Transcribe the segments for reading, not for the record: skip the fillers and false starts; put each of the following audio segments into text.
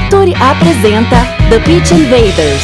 Futuri apresenta The Pitch Invaders.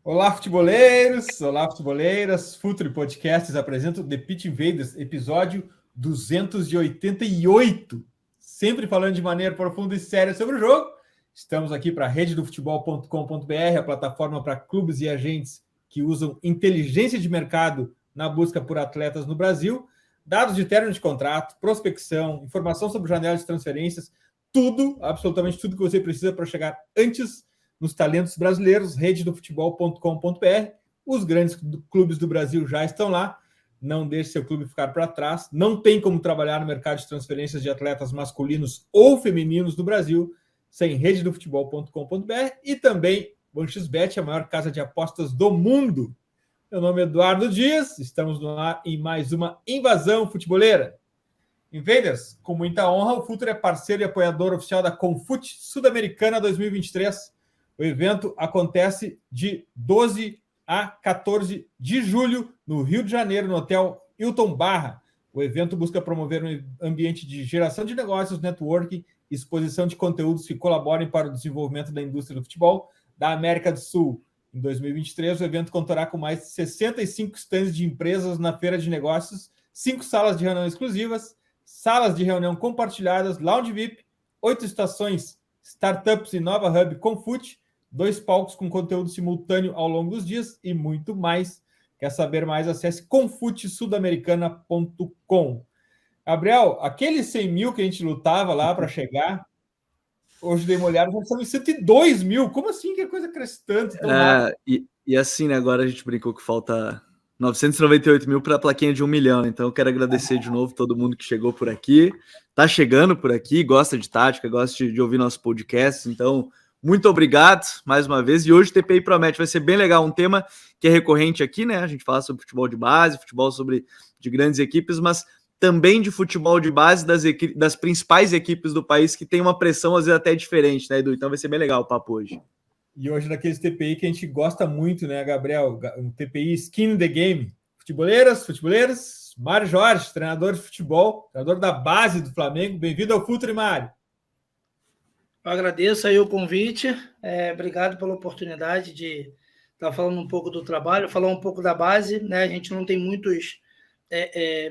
Olá, futeboleiros! Olá, futeboleiras! Futuri Podcasts apresenta The Pitch Invaders, episódio 288. Sempre falando de maneira profunda e séria sobre o jogo. Estamos aqui para a rededofutebol.com.br, a plataforma para clubes e agentes que usam inteligência de mercado na busca por atletas no Brasil. Dados de término de contrato, prospecção, informação sobre janelas de transferências, tudo, absolutamente tudo que você precisa para chegar antes nos talentos brasileiros, rededofutebol.com.br. Os grandes clubes do Brasil já estão lá. Não deixe seu clube ficar para trás. Não tem como trabalhar no mercado de transferências de atletas masculinos ou femininos do Brasil sem rededofutebol.com.br e também OneXBet, a maior casa de apostas do mundo. Meu nome é Eduardo Dias, estamos no ar em mais uma invasão futeboleira. Invaders, com muita honra, o Futuri é parceiro e apoiador oficial da Confute Sul-Americana 2023. O evento acontece de 12 a 14 de julho no Rio de Janeiro, no Hotel Hilton Barra. O evento busca promover um ambiente de geração de negócios, networking e exposição de conteúdos que colaborem para o desenvolvimento da indústria do futebol da América do Sul. Em 2023, o evento contará com mais de 65 stands de empresas na feira de negócios, 5 salas de reunião exclusivas, salas de reunião compartilhadas, lounge VIP, 8 estações, startups e nova hub Confute, 2 palcos com conteúdo simultâneo ao longo dos dias e muito mais. Quer saber mais? Acesse confutesudamericana.com. Gabriel, aqueles 100 mil que a gente lutava lá para chegar, hoje dei uma olhada, já estamos em 102 mil. Como assim que a coisa cresce tanto? E assim, né, agora a gente brincou que falta 998 mil para a plaquinha de 1 milhão. Então eu quero agradecer de novo todo mundo que chegou por aqui, tá chegando por aqui, gosta de tática, gosta de ouvir nosso podcast. Então, muito obrigado mais uma vez. E hoje o TPI promete, vai ser bem legal, um tema que é recorrente aqui, né? A gente fala sobre futebol de base, futebol de grandes equipes, mas também de futebol de base das principais equipes do país, que tem uma pressão às vezes até diferente, né, Edu? Então vai ser bem legal o papo hoje. E hoje daqueles TPI que a gente gosta muito, né, Gabriel? Um TPI Skin in the Game. Futeboleiros, Mário Jorge, treinador de futebol, treinador da base do Flamengo. Bem-vindo ao Futuri, Mário. Eu agradeço aí o convite. Obrigado pela oportunidade de estar falando um pouco do trabalho, falar um pouco da base, né? A gente não tem muitos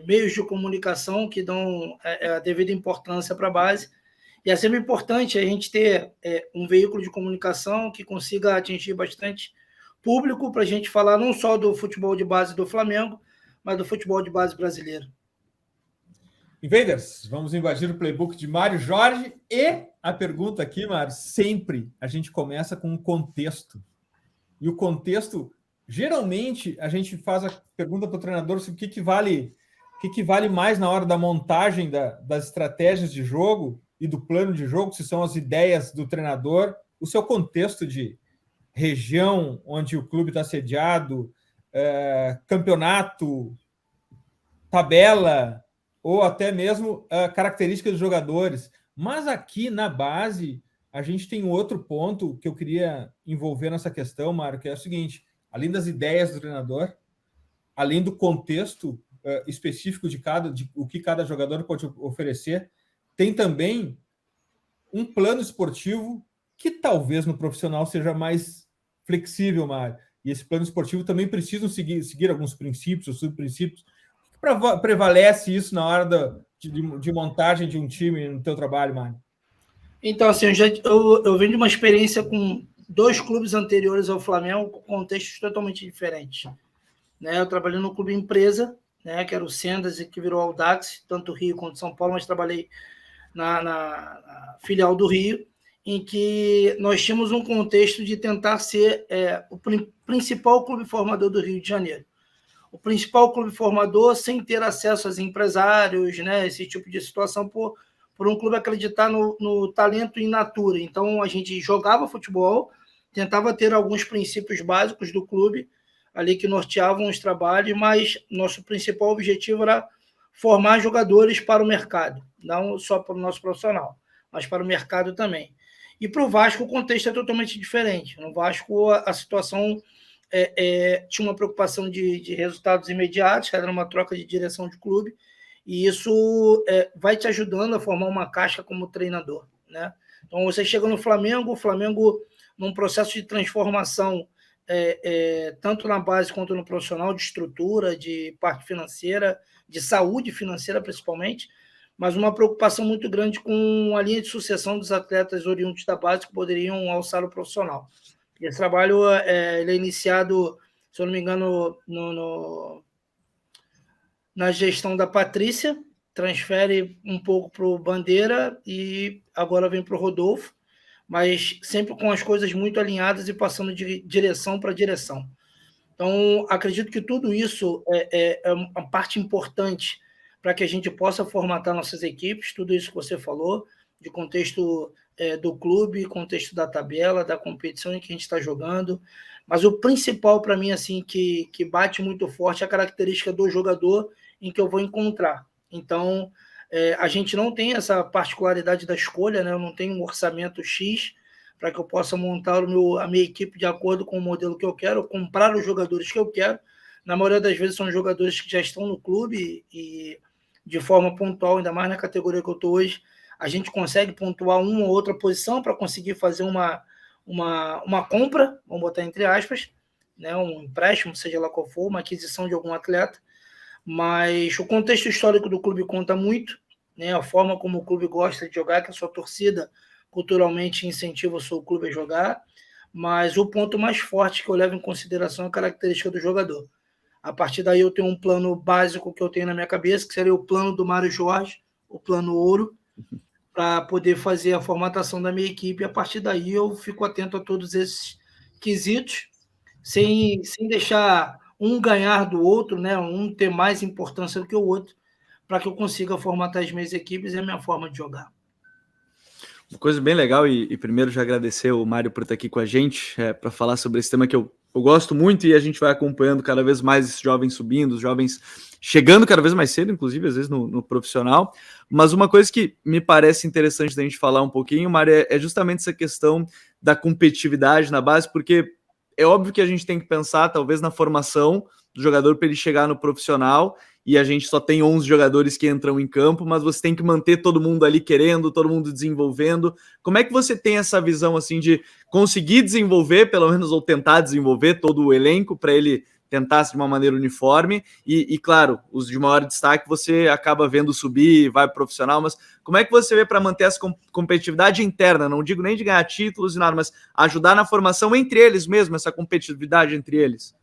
meios de comunicação que dão a devida importância para a base. E é sempre importante a gente ter um veículo de comunicação que consiga atingir bastante público para a gente falar não só do futebol de base do Flamengo, mas do futebol de base brasileiro. Invaders, vamos invadir o playbook de Mário Jorge. E a pergunta aqui, Mário, sempre a gente começa com um contexto. E o contexto, geralmente, a gente faz a pergunta para o treinador sobre o que vale mais na hora da montagem das estratégias de jogo e do plano de jogo, se são as ideias do treinador, o seu contexto de região onde o clube está sediado, campeonato, tabela, ou até mesmo características dos jogadores. Mas aqui na base, a gente tem outro ponto que eu queria envolver nessa questão, Mário, que é o seguinte: além das ideias do treinador, além do contexto específico de o que cada jogador pode oferecer, tem também um plano esportivo que talvez no profissional seja mais flexível, Mário. E esse plano esportivo também precisa seguir alguns princípios ou subprincípios. O que prevalece isso na hora de montagem de um time no teu trabalho, Mário? Então, assim, eu venho de uma experiência com 2 clubes anteriores ao Flamengo, com contextos totalmente diferentes. Né? Eu trabalhei no clube empresa, né, que era o Sendas, e que virou Audax, tanto Rio quanto São Paulo, mas trabalhei na filial do Rio, em que nós tínhamos um contexto de tentar ser o principal clube formador do Rio de Janeiro. O principal clube formador sem ter acesso aos empresários, né, esse tipo de situação, por um clube acreditar no talento in natura. Então, a gente jogava futebol, tentava ter alguns princípios básicos do clube, ali que norteavam os trabalhos, mas nosso principal objetivo era formar jogadores para o mercado, não só para o nosso profissional, mas para o mercado também. E para o Vasco o contexto é totalmente diferente. No Vasco a situação tinha uma preocupação de resultados imediatos, era uma troca de direção de clube, e isso vai te ajudando a formar uma casca como treinador. né? Então, você chega no Flamengo, o Flamengo, num processo de transformação, tanto na base quanto no profissional, de estrutura, de parte financeira, de saúde financeira, principalmente, mas uma preocupação muito grande com a linha de sucessão dos atletas oriundos da base que poderiam alçar o profissional. Esse trabalho ele é iniciado, se eu não me engano, na gestão da Patrícia, transfere um pouco para o Bandeira e agora vem para o Rodolfo, mas sempre com as coisas muito alinhadas e passando de direção para direção. Então, acredito que tudo isso é uma parte importante para que a gente possa formatar nossas equipes, tudo isso que você falou, de contexto do clube, contexto da tabela, da competição em que a gente está jogando. Mas o principal para mim, assim, que bate muito forte é a característica do jogador em que eu vou encontrar. Então, a gente não tem essa particularidade da escolha, né? Eu não tenho um orçamento X para que eu possa montar a minha equipe de acordo com o modelo que eu quero, comprar os jogadores que eu quero. Na maioria das vezes são jogadores que já estão no clube e de forma pontual, ainda mais na categoria que eu estou hoje, a gente consegue pontuar uma ou outra posição para conseguir fazer uma compra, vamos botar entre aspas, né? Um empréstimo, seja lá qual for, uma aquisição de algum atleta. Mas o contexto histórico do clube conta muito, né? A forma como o clube gosta de jogar, que a sua torcida culturalmente incentiva o seu clube a jogar, mas o ponto mais forte que eu levo em consideração é a característica do jogador. A partir daí eu tenho um plano básico que eu tenho na minha cabeça, que seria o plano do Mário Jorge, o plano ouro, para poder fazer a formatação da minha equipe, e a partir daí eu fico atento a todos esses quesitos, sem deixar um ganhar do outro, né? Um ter mais importância do que o outro, para que eu consiga formatar as minhas equipes e a minha forma de jogar. Uma coisa bem legal, e primeiro já agradecer o Mário por estar aqui com a gente, para falar sobre esse tema que eu gosto muito, e a gente vai acompanhando cada vez mais esses jovens subindo, os jovens chegando cada vez mais cedo, inclusive, às vezes no profissional. Mas uma coisa que me parece interessante da gente falar um pouquinho, Mário, é justamente essa questão da competitividade na base, porque é óbvio que a gente tem que pensar, talvez, na formação do jogador para ele chegar no profissional, e a gente só tem 11 jogadores que entram em campo, mas você tem que manter todo mundo ali querendo, todo mundo desenvolvendo. Como é que você tem essa visão, assim, de conseguir desenvolver, pelo menos, ou tentar desenvolver todo o elenco para ele tentar de uma maneira uniforme, e claro, os de maior destaque você acaba vendo subir, vai pro profissional, mas como é que você vê para manter essa competitividade interna? Não digo nem de ganhar títulos e nada, mas ajudar na formação entre eles mesmo, essa competitividade entre eles.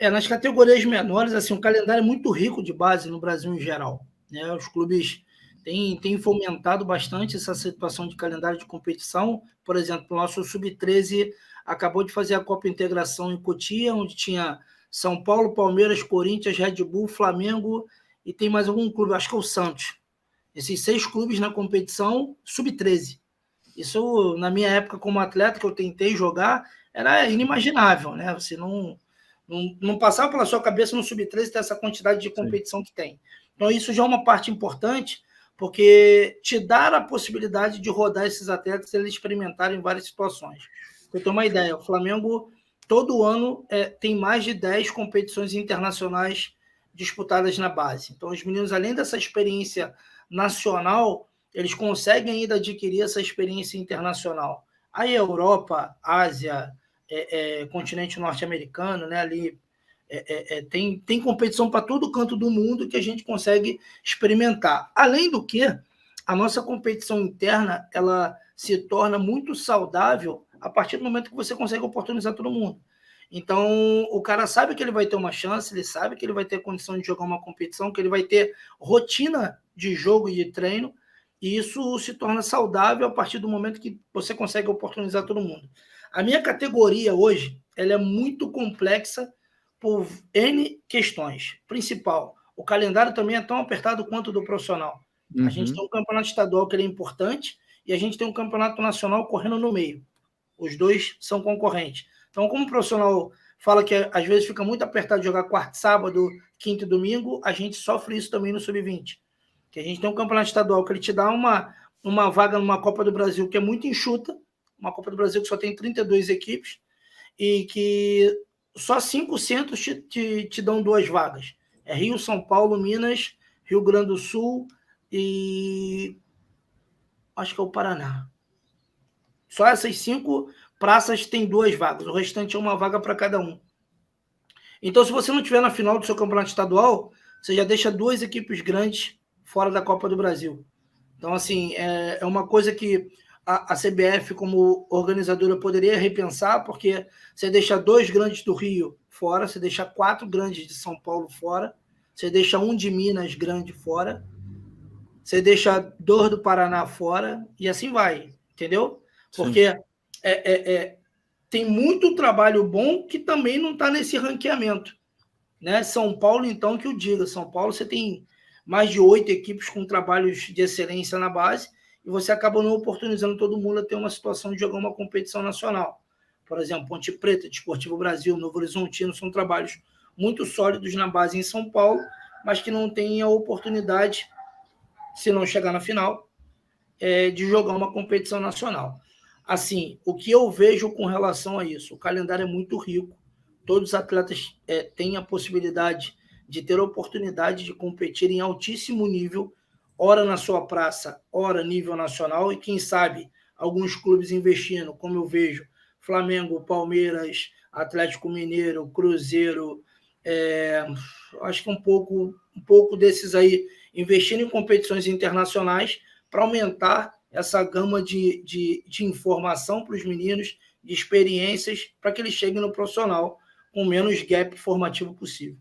Nas categorias menores, assim, um calendário muito rico de base no Brasil em geral, né? Os clubes têm fomentado bastante essa situação de calendário de competição. Por exemplo, o nosso Sub-13 acabou de fazer a Copa Integração em Cotia, onde tinha São Paulo, Palmeiras, Corinthians, Red Bull, Flamengo e tem mais algum clube, acho que é o Santos. Esses 6 clubes na competição Sub-13. Isso, na minha época como atleta, que eu tentei jogar, era inimaginável, né? Você não passava pela sua cabeça no Sub-13 ter essa quantidade de competição Sim. que tem. Então, isso já é uma parte importante, porque te dá a possibilidade de rodar esses atletas e eles experimentarem várias situações. Para eu ter uma ideia, o Flamengo, todo ano, tem mais de 10 competições internacionais disputadas na base. Então, os meninos, além dessa experiência nacional, eles conseguem ainda adquirir essa experiência internacional. Aí, Europa, Ásia, continente norte-americano, né? Ali tem competição para todo canto do mundo que a gente consegue experimentar. Além do que, a nossa competição interna ela se torna muito saudável a partir do momento que você consegue oportunizar todo mundo. Então, o cara sabe que ele vai ter uma chance, ele sabe que ele vai ter condição de jogar uma competição, que ele vai ter rotina de jogo e de treino, e isso se torna saudável a partir do momento que você consegue oportunizar todo mundo. A minha categoria hoje ela é muito complexa por N questões. Principal, o calendário também é tão apertado quanto o do profissional. A gente tem um campeonato estadual que ele é importante e a gente tem um campeonato nacional correndo no meio. Os dois são concorrentes. Então, como o profissional fala que às vezes fica muito apertado de jogar quarto, sábado, quinto e domingo, a gente sofre isso também no Sub-20. Que a gente tem um campeonato estadual que ele te dá uma vaga numa Copa do Brasil que é muito enxuta, uma Copa do Brasil que só tem 32 equipes e que só 5 centros te dão 2 vagas. É Rio, São Paulo, Minas, Rio Grande do Sul e acho que é o Paraná. Só essas 5 praças têm 2 vagas, o restante é uma vaga para cada um. Então, se você não estiver na final do seu campeonato estadual, você já deixa 2 equipes grandes fora da Copa do Brasil. Então, assim, é uma coisa que a CBF, como organizadora, poderia repensar, porque você deixa 2 grandes do Rio fora, você deixa 4 grandes de São Paulo fora, você deixa 1 de Minas grande fora, você deixa 2 do Paraná fora, e assim vai, entendeu? Porque tem muito trabalho bom que também não está nesse ranqueamento. Né? São Paulo, então, que eu diga. São Paulo, você tem mais de 8 equipes com trabalhos de excelência na base e você acaba não oportunizando todo mundo a ter uma situação de jogar uma competição nacional. Por exemplo, Ponte Preta, Desportivo Brasil, Novo Horizontino, são trabalhos muito sólidos na base em São Paulo, mas que não têm a oportunidade, se não chegar na final, de jogar uma competição nacional. Assim, o que eu vejo com relação a isso? O calendário é muito rico, todos os atletas têm a possibilidade de ter a oportunidade de competir em altíssimo nível, ora na sua praça, ora nível nacional, e quem sabe alguns clubes investindo, como eu vejo, Flamengo, Palmeiras, Atlético Mineiro, Cruzeiro, acho que um pouco desses aí investindo em competições internacionais para aumentar essa gama de informação para os meninos, de experiências, para que eles cheguem no profissional com o menos gap formativo possível.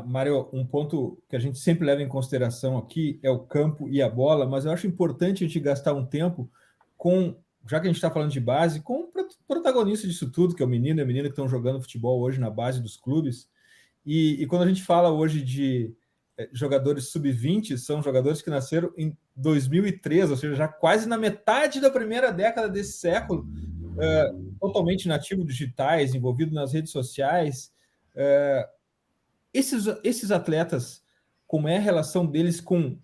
Mário, um ponto que a gente sempre leva em consideração aqui é o campo e a bola, mas eu acho importante a gente gastar um tempo com, já que a gente está falando de base, com o protagonista disso tudo, que é o menino e a menina que estão jogando futebol hoje na base dos clubes. E quando a gente fala hoje de jogadores sub-20, são jogadores que nasceram em 2003, ou seja, já quase na metade da primeira década desse século, totalmente nativos digitais, envolvidos nas redes sociais. Esses atletas, como é a relação deles com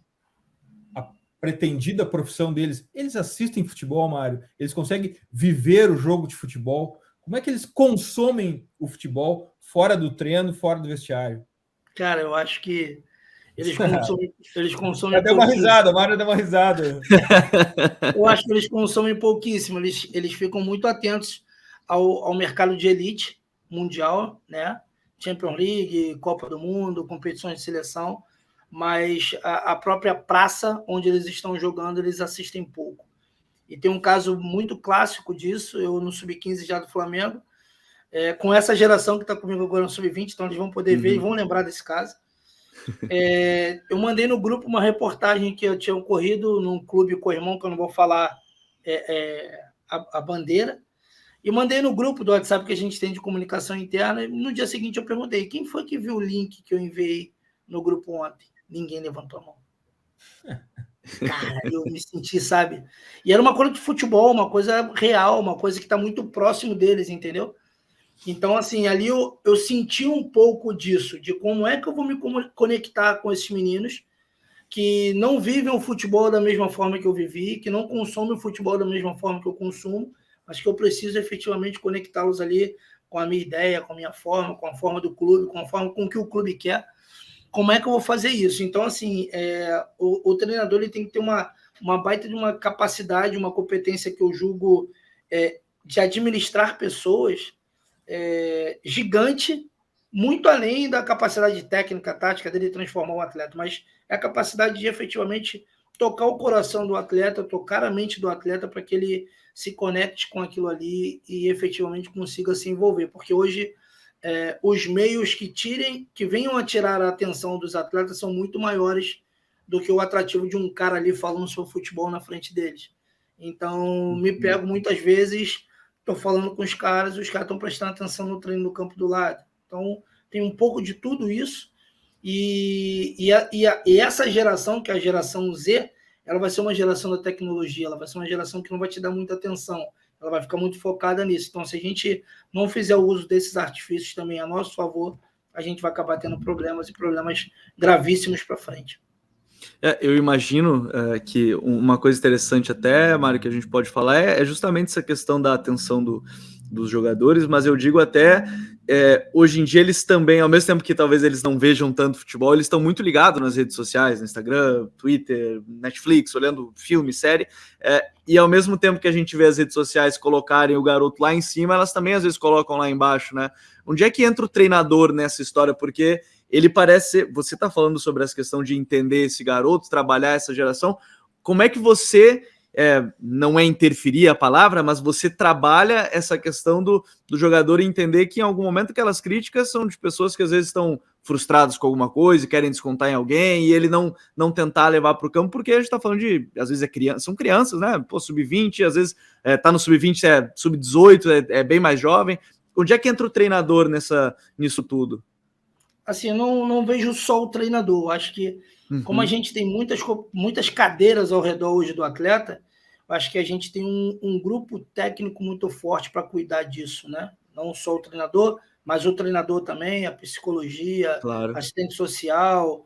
a pretendida profissão deles? Eles assistem futebol, Mário? Eles conseguem viver o jogo de futebol? Como é que eles consomem o futebol fora do treino, fora do vestiário? Cara, eu acho que eles consomem deu uma risada, Mário deu uma risada. Eu acho que eles consomem pouquíssimo, eles ficam muito atentos ao mercado de elite mundial, né? Champions League, Copa do Mundo, competições de seleção, mas a própria praça onde eles estão jogando, eles assistem pouco. E tem um caso muito clássico disso, eu no Sub-15 já do Flamengo, com essa geração que está comigo agora no Sub-20, então eles vão poder ver e vão lembrar desse caso. Eu mandei no grupo uma reportagem que eu tinha ocorrido num clube com o irmão, que eu não vou falar a bandeira, e mandei no grupo do WhatsApp que a gente tem de comunicação interna, e no dia seguinte eu perguntei, quem foi que viu o link que eu enviei no grupo ontem? Ninguém levantou a mão. Cara, eu me senti, sabe? E era uma coisa de futebol, uma coisa real, uma coisa que está muito próximo deles, entendeu? Então, assim, ali eu senti um pouco disso, de como é que eu vou me conectar com esses meninos que não vivem o futebol da mesma forma que eu vivi, que não consomem o futebol da mesma forma que eu consumo, mas que eu preciso efetivamente conectá-los ali com a minha ideia, com a minha forma, com a forma do clube, com a forma com que o clube quer. Como é que eu vou fazer isso? Então, assim, o treinador ele tem que ter uma baita de uma capacidade, uma competência que eu julgo de administrar pessoas gigante, muito além da capacidade técnica, tática dele transformar o atleta, mas é a capacidade de efetivamente tocar o coração do atleta, tocar a mente do atleta para que ele se conecte com aquilo ali e efetivamente consiga se envolver, porque hoje os meios que venham a tirar a atenção dos atletas são muito maiores do que o atrativo de um cara ali falando sobre futebol na frente deles. Então, me pego muitas vezes, estou falando com os caras estão prestando atenção no treino no campo do lado. Então, tem um pouco de tudo isso. E essa geração, que é a geração Z, ela vai ser uma geração da tecnologia, ela vai ser uma geração que não vai te dar muita atenção, ela vai ficar muito focada nisso. Então, se a gente não fizer o uso desses artifícios também a nosso favor, a gente vai acabar tendo problemas gravíssimos para frente. Eu imagino que uma coisa interessante até, Mário, que a gente pode falar é justamente essa questão da atenção dos jogadores, mas eu digo até, hoje em dia eles também, ao mesmo tempo que talvez eles não vejam tanto futebol, eles estão muito ligados nas redes sociais, no Instagram, Twitter, Netflix, olhando filme, série, e ao mesmo tempo que a gente vê as redes sociais colocarem o garoto lá em cima, elas também às vezes colocam lá embaixo, né? Onde é que entra o treinador nessa história? Porque ele parece, você está falando sobre essa questão de entender esse garoto, trabalhar essa geração, como é que você... não é interferir a palavra, mas você trabalha essa questão do jogador entender que em algum momento aquelas críticas são de pessoas que às vezes estão frustradas com alguma coisa e querem descontar em alguém, e ele não tentar levar para o campo, porque a gente está falando de, às vezes são crianças, né? Pô, sub-20, às vezes tá no sub-20, sub-18, é bem mais jovem. Onde é que entra o treinador nisso tudo? Assim, eu não vejo só o treinador. Acho que, como a gente tem muitas cadeiras ao redor hoje do atleta, acho que a gente tem um grupo técnico muito forte para cuidar disso, né? Não só o treinador, mas o treinador também, a psicologia, claro, assistente social,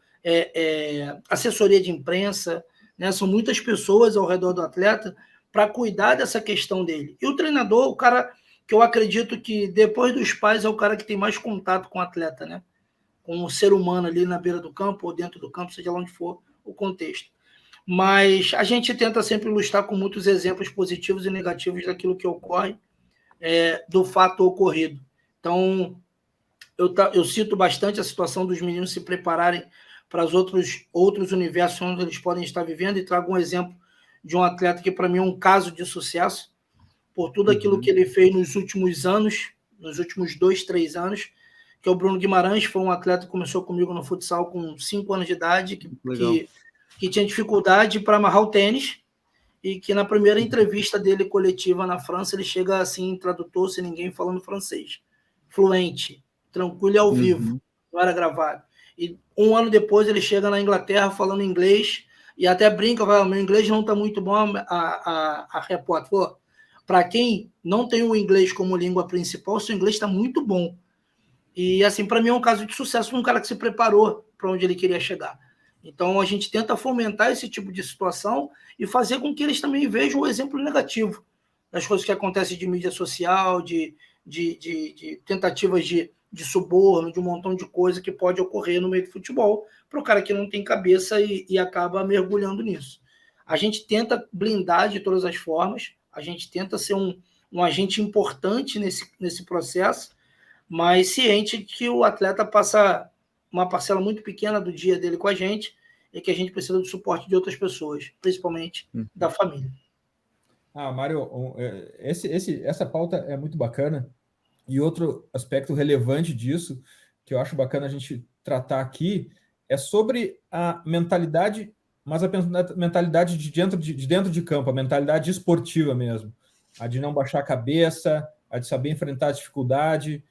assessoria de imprensa, né? São muitas pessoas ao redor do atleta para cuidar dessa questão dele. E o treinador, o cara que eu acredito que, depois dos pais, é o cara que tem mais contato com o atleta, né? Com o ser humano ali na beira do campo ou dentro do campo, seja lá onde for o contexto. Mas a gente tenta sempre ilustrar com muitos exemplos positivos e negativos daquilo que ocorre, do fato ocorrido. Então, eu cito bastante a situação dos meninos se prepararem para os outros universos onde eles podem estar vivendo, e trago um exemplo de um atleta que, para mim, é um caso de sucesso, por tudo aquilo que ele fez nos últimos anos, nos últimos 2, 3 anos, que é o Bruno Guimarães. Foi um atleta que começou comigo no futsal com 5 anos de idade, que tinha dificuldade para amarrar o tênis, e que na primeira entrevista dele coletiva na França, ele chega assim, tradutor, sem ninguém, falando francês. Fluente, tranquilo e ao vivo, não era gravado. E 1 ano depois ele chega na Inglaterra falando inglês, e até brinca, vai, meu inglês não está muito bom, a repórter falou, para quem não tem o inglês como língua principal, seu inglês está muito bom. E, assim, para mim é um caso de sucesso de um cara que se preparou para onde ele queria chegar. Então, a gente tenta fomentar esse tipo de situação e fazer com que eles também vejam o exemplo negativo das coisas que acontecem de mídia social, de tentativas de suborno, de um montão de coisa que pode ocorrer no meio do futebol para o cara que não tem cabeça e acaba mergulhando nisso. A gente tenta blindar de todas as formas, a gente tenta ser um agente importante nesse processo, mas ciente de que o atleta passa uma parcela muito pequena do dia dele com a gente e que a gente precisa do suporte de outras pessoas, principalmente da família. Mário, essa pauta é muito bacana, e outro aspecto relevante disso, que eu acho bacana a gente tratar aqui, é sobre a mentalidade, mas a mentalidade de dentro de campo, a mentalidade esportiva mesmo, a de não baixar a cabeça, a de saber enfrentar a dificuldade,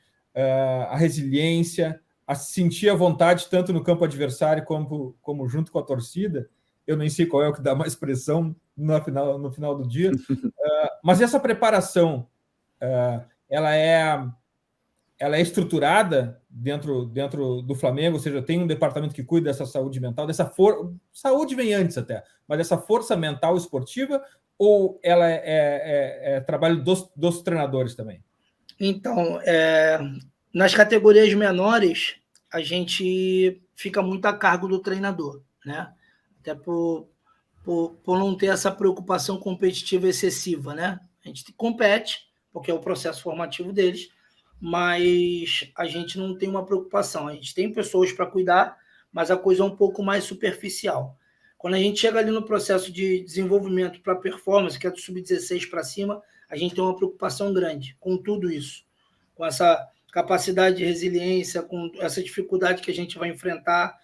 a resiliência, a sentir a vontade tanto no campo adversário como junto com a torcida. Eu nem sei qual é o que dá mais pressão no final do dia, mas essa preparação, ela é estruturada dentro do Flamengo, ou seja, tem um departamento que cuida dessa saúde mental, saúde vem antes até, mas dessa força mental esportiva, ou ela é trabalho dos treinadores também? Então, nas categorias menores, a gente fica muito a cargo do treinador, né? Até por não ter essa preocupação competitiva excessiva, né? A gente compete, porque é o processo formativo deles, mas a gente não tem uma preocupação. A gente tem pessoas para cuidar, mas a coisa é um pouco mais superficial. Quando a gente chega ali no processo de desenvolvimento para performance, que é do sub-16 para cima, a gente tem uma preocupação grande com tudo isso, com essa capacidade de resiliência, com essa dificuldade que a gente vai enfrentar.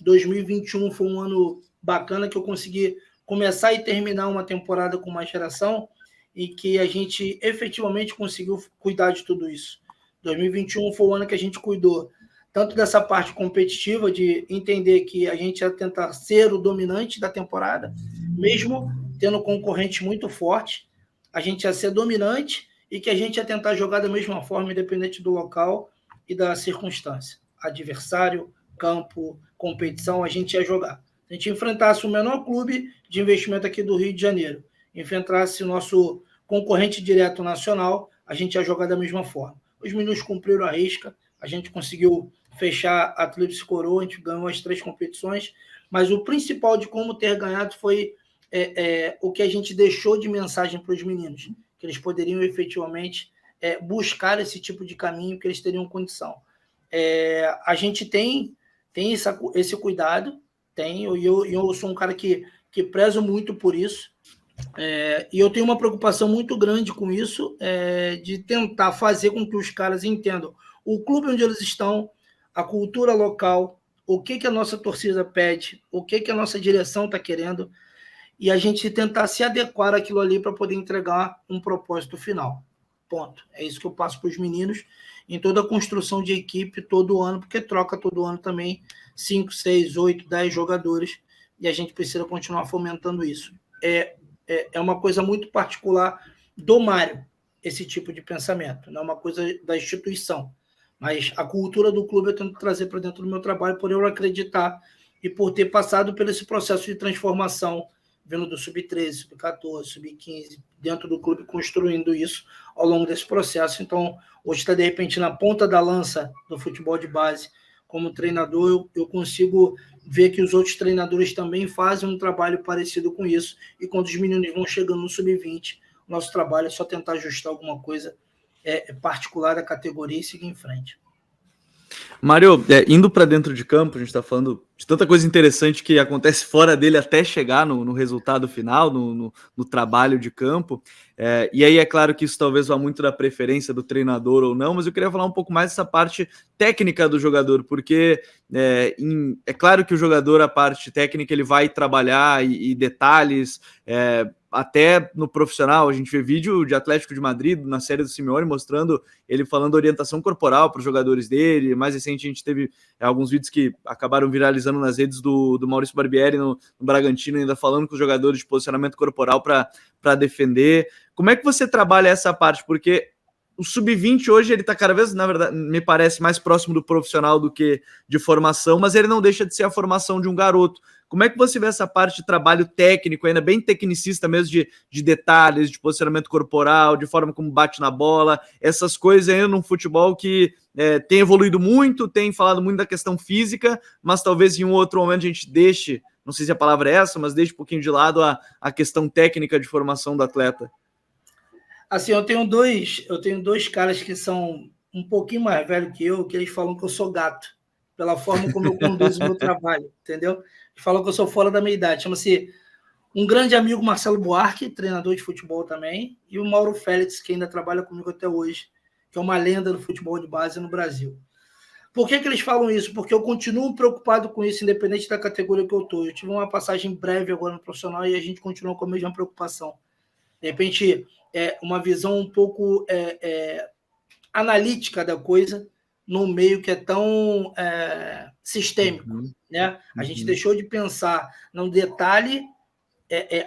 2021 foi um ano bacana, que eu consegui começar e terminar uma temporada com uma geração e que a gente efetivamente conseguiu cuidar de tudo isso. 2021 foi o ano que a gente cuidou tanto dessa parte competitiva, de entender que a gente ia tentar ser o dominante da temporada, mesmo tendo concorrente muito forte, a gente ia ser dominante e que a gente ia tentar jogar da mesma forma, independente do local e da circunstância. Adversário, campo, competição, a gente ia jogar. Se a gente enfrentasse o menor clube de investimento aqui do Rio de Janeiro, enfrentasse o nosso concorrente direto nacional, a gente ia jogar da mesma forma. Os meninos cumpriram a risca, a gente conseguiu fechar a tríplice coroa, a gente ganhou as 3 competições, mas o principal de como ter ganhado foi o que a gente deixou de mensagem para os meninos, que eles poderiam efetivamente buscar esse tipo de caminho, que eles teriam condição. A gente tem esse cuidado, e eu sou um cara que prezo muito por isso, e eu tenho uma preocupação muito grande com isso, de tentar fazer com que os caras entendam o clube onde eles estão, a cultura local, o que a nossa torcida pede, o que a nossa direção está querendo, e a gente tentar se adequar àquilo ali para poder entregar um propósito final. Ponto. É isso que eu passo para os meninos em toda a construção de equipe todo ano, porque troca todo ano também 5, 6, 8, 10 jogadores, e a gente precisa continuar fomentando isso. É uma coisa muito particular do Mário, esse tipo de pensamento, não é uma coisa da instituição, mas a cultura do clube eu tento trazer para dentro do meu trabalho, por eu acreditar e por ter passado por esse processo de transformação, vindo do sub-13, sub-14, sub-15, dentro do clube, construindo isso ao longo desse processo. Então, hoje está, de repente, na ponta da lança do futebol de base. Como treinador, eu consigo ver que os outros treinadores também fazem um trabalho parecido com isso, e quando os meninos vão chegando no sub-20, o nosso trabalho é só tentar ajustar alguma coisa particular da categoria e seguir em frente. Mário, indo para dentro de campo, a gente está falando de tanta coisa interessante que acontece fora dele até chegar no resultado final, no trabalho de campo. E aí é claro que isso talvez vá muito da preferência do treinador ou não, mas eu queria falar um pouco mais dessa parte técnica do jogador, porque é claro que o jogador, a parte técnica, ele vai trabalhar e detalhes, até no profissional. A gente vê vídeo de Atlético de Madrid na série do Simeone mostrando ele falando orientação corporal para os jogadores dele. Mais recente a gente teve alguns vídeos que acabaram viralizando nas redes do Maurício Barbieri no Bragantino, ainda falando com os jogadores de posicionamento corporal para defender. Como é que você trabalha essa parte? Porque o sub-20 hoje ele está cada vez, na verdade, me parece mais próximo do profissional do que de formação, mas ele não deixa de ser a formação de um garoto. Como é que você vê essa parte de trabalho técnico, ainda bem tecnicista mesmo, de detalhes, de posicionamento corporal, de forma como bate na bola, essas coisas ainda num futebol que tem evoluído muito, tem falado muito da questão física, mas talvez em um outro momento a gente deixe, não sei se a palavra é essa, mas deixe um pouquinho de lado a questão técnica de formação do atleta. Assim, eu tenho dois caras que são um pouquinho mais velhos que eles falam que eu sou gato, pela forma como eu conduzo o meu trabalho, entendeu? Eles falam que eu sou fora da minha idade. Chama-se um grande amigo, Marcelo Buarque, treinador de futebol também, e o Mauro Félix, que ainda trabalha comigo até hoje, que é uma lenda do futebol de base no Brasil. Por que eles falam isso? Porque eu continuo preocupado com isso, independente da categoria que eu estou. Eu tive uma passagem breve agora no profissional e a gente continua com a mesma preocupação. De repente, uma visão um pouco analítica da coisa, num meio que é tão sistêmico. Né? A gente deixou de pensar num detalhe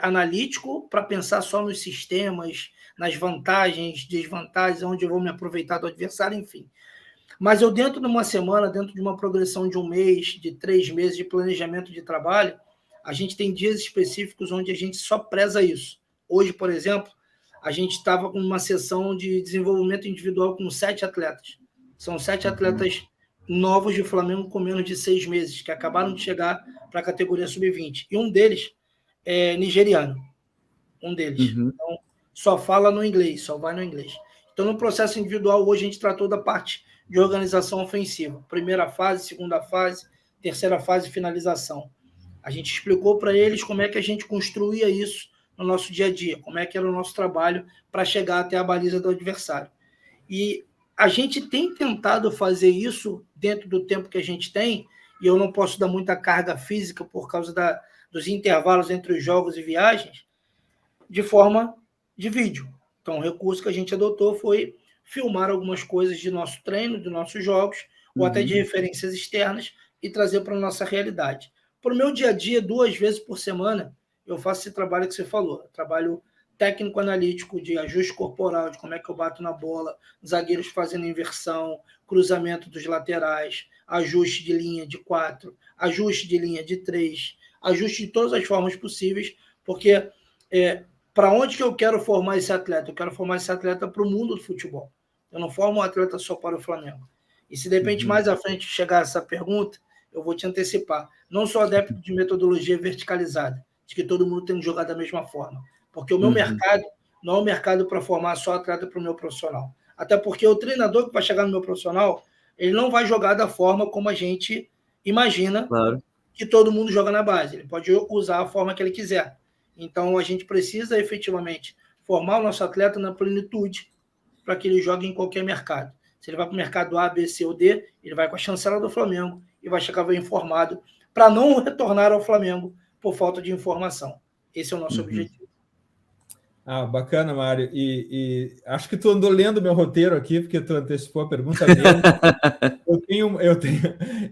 analítico para pensar só nos sistemas, nas vantagens, desvantagens, onde eu vou me aproveitar do adversário, enfim. Mas eu, dentro de uma semana, dentro de uma progressão de um mês, de 3 meses de planejamento de trabalho, a gente tem dias específicos onde a gente só preza isso. Hoje, por exemplo, a gente estava com uma sessão de desenvolvimento individual com 7 atletas. São 7 atletas novos de Flamengo com menos de 6 meses, que acabaram de chegar para a categoria sub-20. E um deles é nigeriano. Um deles. Então, só fala no inglês, só vai no inglês. Então, no processo individual, hoje a gente tratou da parte de organização ofensiva. Primeira fase, segunda fase, terceira fase, finalização. A gente explicou para eles como é que a gente construía isso no nosso dia a dia, como é que era o nosso trabalho para chegar até a baliza do adversário. E a gente tem tentado fazer isso dentro do tempo que a gente tem, e eu não posso dar muita carga física por causa dos intervalos entre os jogos e viagens, de forma de vídeo. Então, o recurso que a gente adotou foi filmar algumas coisas de nosso treino, de nossos jogos, ou até de referências externas, e trazer para a nossa realidade. Para o meu dia a dia, 2 vezes por semana, eu faço esse trabalho que você falou, trabalho técnico-analítico de ajuste corporal, de como é que eu bato na bola, zagueiros fazendo inversão, cruzamento dos laterais, ajuste de linha de 4, ajuste de linha de 3, ajuste de todas as formas possíveis, porque para onde que eu quero formar esse atleta? Eu quero formar esse atleta para o mundo do futebol. Eu não formo um atleta só para o Flamengo. E se de repente mais à frente chegar essa pergunta, eu vou te antecipar. Não sou adepto de metodologia verticalizada, de que todo mundo tem que jogar da mesma forma. Porque o meu mercado não é um mercado para formar só atleta para o meu profissional. Até porque o treinador que vai chegar no meu profissional, ele não vai jogar da forma como a gente imagina que todo mundo joga na base. Ele pode usar a forma que ele quiser. Então, a gente precisa efetivamente formar o nosso atleta na plenitude para que ele jogue em qualquer mercado. Se ele vai para o mercado A, B, C ou D, ele vai com a chancela do Flamengo e vai chegar bem informado para não retornar ao Flamengo por falta de informação. Esse é o nosso objetivo. Bacana, Mário. E acho que tu andou lendo meu roteiro aqui, porque tu antecipou a pergunta mesmo.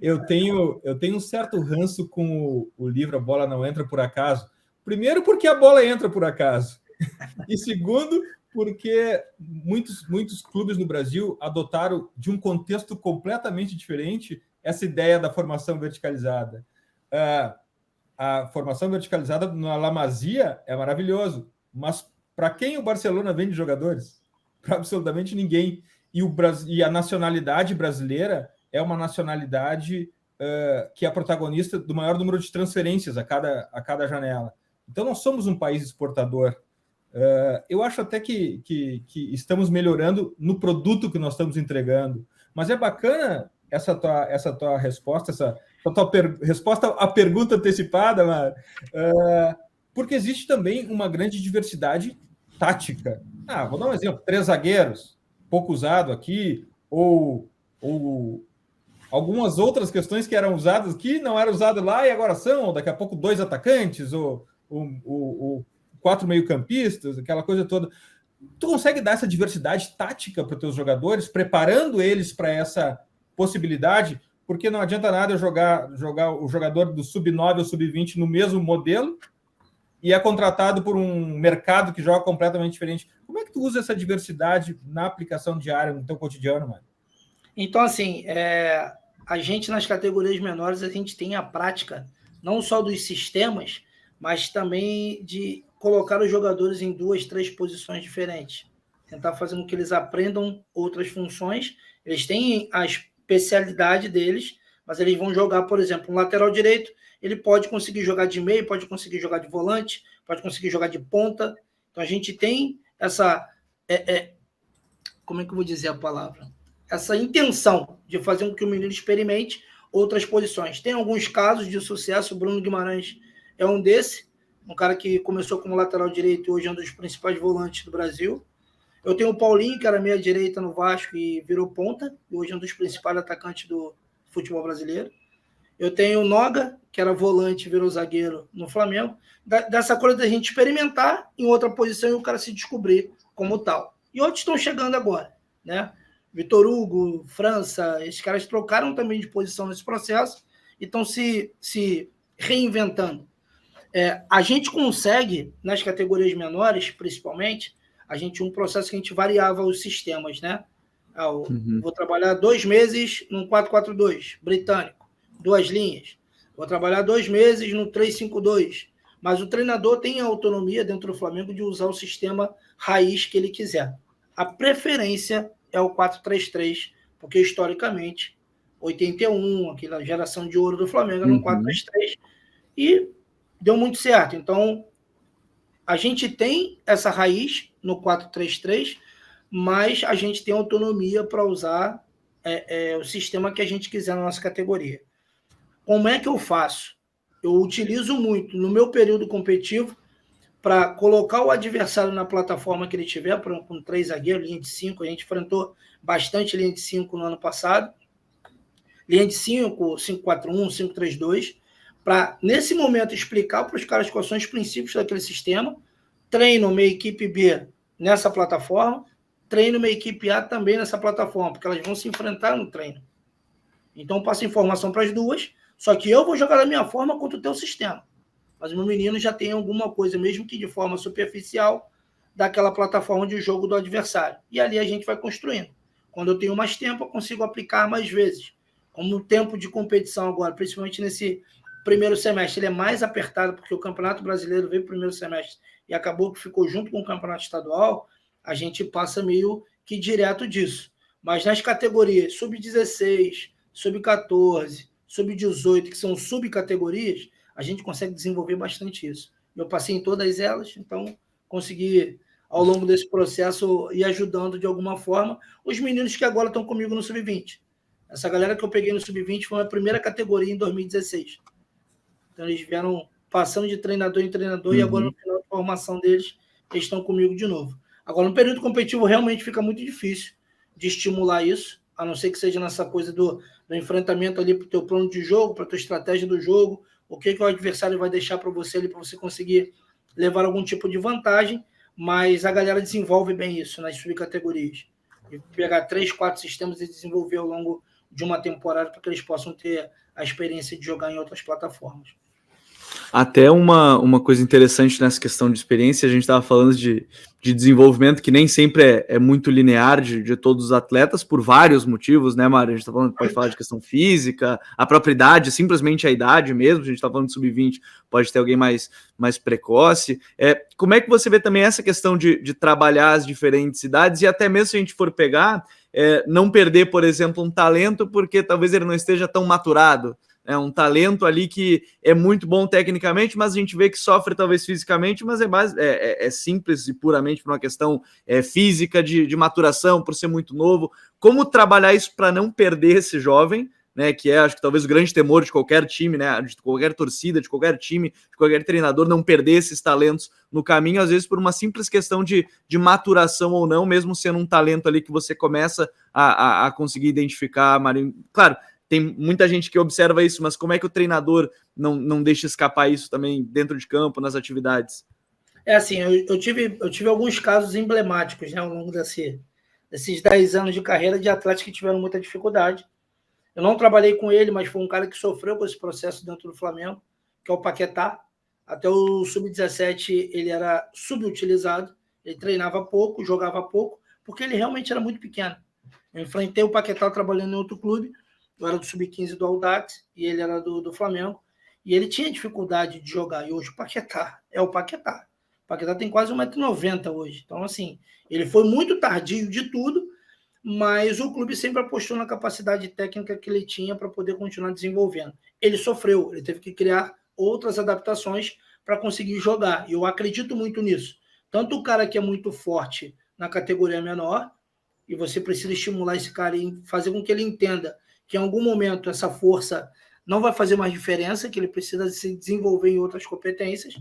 Eu tenho um certo ranço com o livro A Bola Não Entra Por Acaso. Primeiro, porque a bola entra por acaso. E segundo, porque muitos clubes no Brasil adotaram, de um contexto completamente diferente, essa ideia da formação verticalizada. A formação verticalizada na La Masia é maravilhoso, mas para quem o Barcelona vende jogadores? Para absolutamente ninguém. E a nacionalidade brasileira é uma nacionalidade que é a protagonista do maior número de transferências a cada janela. Então, nós somos um país exportador. Eu acho até que estamos melhorando no produto que nós estamos entregando. Mas é bacana essa tua resposta, essa tua resposta à pergunta antecipada, Mário, porque existe também uma grande diversidade tática. Vou dar um exemplo: 3 zagueiros, pouco usado aqui, ou algumas outras questões que eram usadas aqui, não eram usadas lá e agora são, daqui a pouco 2 atacantes, ou 4 meio-campistas, aquela coisa toda. Tu consegue dar essa diversidade tática para os teus jogadores, preparando eles para essa possibilidade? Porque não adianta nada eu jogar o jogador do sub-9 ou sub-20 no mesmo modelo e é contratado por um mercado que joga completamente diferente. Como é que tu usa essa diversidade na aplicação diária, no teu cotidiano, mano? Então, assim, a gente nas categorias menores, a gente tem a prática, não só dos sistemas, mas também de colocar os jogadores em 2, 3 posições diferentes. Tentar fazer com que eles aprendam outras funções. Eles têm a especialidade deles, mas eles vão jogar, por exemplo, um lateral direito, ele pode conseguir jogar de meio, pode conseguir jogar de volante, pode conseguir jogar de ponta. Então, a gente tem essa... como é que eu vou dizer a palavra? Essa intenção de fazer com que o menino experimente outras posições. Tem alguns casos de sucesso, o Bruno Guimarães é um desse, um cara que começou como lateral direito e hoje é um dos principais volantes do Brasil. Eu tenho o Paulinho, que era meia-direita no Vasco e virou ponta, e hoje é um dos principais atacantes do futebol brasileiro. Eu tenho o Noga, que era volante e virou zagueiro no Flamengo. Dessa coisa da gente experimentar em outra posição e o cara se descobrir como tal. E outros estão chegando agora, né? Vitor Hugo, França, esses caras trocaram também de posição nesse processo e estão se reinventando. A gente consegue, nas categorias menores, principalmente, um processo que a gente variava os sistemas, né? Vou trabalhar 2 meses num 4-4-2 britânico, 2 linhas. Vou trabalhar 2 meses no 3-5-2. Mas o treinador tem a autonomia dentro do Flamengo de usar o sistema raiz que ele quiser. A preferência é o 4-3-3, porque historicamente, 81, aquela geração de ouro do Flamengo, era um 4-3-3, e deu muito certo. Então, a gente tem essa raiz no 4-3-3, mas a gente tem autonomia para usar o sistema que a gente quiser na nossa categoria. Como é que eu faço? Eu utilizo muito no meu período competitivo para colocar o adversário na plataforma que ele tiver, com 3 zagueiros, linha de 5. A gente enfrentou bastante linha de 5 no ano passado. Linha de 5, 5-4-1, 5-3-2, para, nesse momento, explicar para os caras quais são os princípios daquele sistema. Treino uma equipe B nessa plataforma, treino uma equipe A também nessa plataforma, porque elas vão se enfrentar no treino. Então, passo informação para as duas, só que eu vou jogar da minha forma contra o teu sistema. Mas o meu menino já tem alguma coisa, mesmo que de forma superficial, daquela plataforma de jogo do adversário. E ali a gente vai construindo. Quando eu tenho mais tempo, eu consigo aplicar mais vezes. Como o tempo de competição agora, principalmente nesse primeiro semestre ele é mais apertado, porque o Campeonato Brasileiro veio primeiro semestre e acabou que ficou junto com o Campeonato Estadual, a gente passa meio que direto disso. Mas nas categorias sub-16, sub-14, sub-18, que são subcategorias, a gente consegue desenvolver bastante isso. Eu passei em todas elas, então consegui, ao longo desse processo, ir ajudando de alguma forma os meninos que agora estão comigo no sub-20. Essa galera que eu peguei no sub-20 foi a primeira categoria em 2016. Então eles vieram passando de treinador em treinador e agora no final de formação deles, eles estão comigo de novo. Agora, no período competitivo, realmente fica muito difícil de estimular isso, a não ser que seja nessa coisa do enfrentamento ali para o teu plano de jogo, para a tua estratégia do jogo, o que o adversário vai deixar para você ali, para você conseguir levar algum tipo de vantagem, mas a galera desenvolve bem isso nas subcategorias. E pegar 3, 4 sistemas e desenvolver ao longo de uma temporada para que eles possam ter a experiência de jogar em outras plataformas. Até uma coisa interessante nessa questão de experiência, a gente estava falando de desenvolvimento que nem sempre é muito linear de todos os atletas, por vários motivos, né, Mário? A gente pode falar de questão física, a própria idade, simplesmente a idade mesmo, a gente está falando de sub-20, pode ter alguém mais precoce. Como é que você vê também essa questão de trabalhar as diferentes idades e até mesmo se a gente for pegar, não perder, por exemplo, um talento porque talvez ele não esteja tão maturado, um talento ali que é muito bom tecnicamente, mas a gente vê que sofre talvez fisicamente, mas é simples e puramente por uma questão física de maturação, por ser muito novo. Como trabalhar isso para não perder esse jovem, né, que acho que talvez o grande temor de qualquer time, né, de qualquer torcida, de qualquer time, de qualquer treinador, não perder esses talentos no caminho, às vezes por uma simples questão de maturação ou não, mesmo sendo um talento ali que você começa a conseguir identificar, Marinho. Claro, tem muita gente que observa isso, mas como é que o treinador não deixa escapar isso também dentro de campo, nas atividades? Assim, eu tive alguns casos emblemáticos, né, ao longo desses 10 anos de carreira de atletas que tiveram muita dificuldade. Eu não trabalhei com ele, mas foi um cara que sofreu com esse processo dentro do Flamengo, que é o Paquetá. Até o sub-17 ele era subutilizado, ele treinava pouco, jogava pouco, porque ele realmente era muito pequeno. Eu enfrentei o Paquetá trabalhando em outro clube, eu era do sub-15 do Audax e ele era do Flamengo, e ele tinha dificuldade de jogar, e hoje o Paquetá é o Paquetá. O Paquetá tem quase 1,90 m hoje. Então, assim, ele foi muito tardio de tudo, mas o clube sempre apostou na capacidade técnica que ele tinha para poder continuar desenvolvendo. Ele sofreu, ele teve que criar outras adaptações para conseguir jogar, e eu acredito muito nisso. Tanto o cara que é muito forte na categoria menor, e você precisa estimular esse cara e fazer com que ele entenda que em algum momento essa força não vai fazer mais diferença, que ele precisa se desenvolver em outras competências,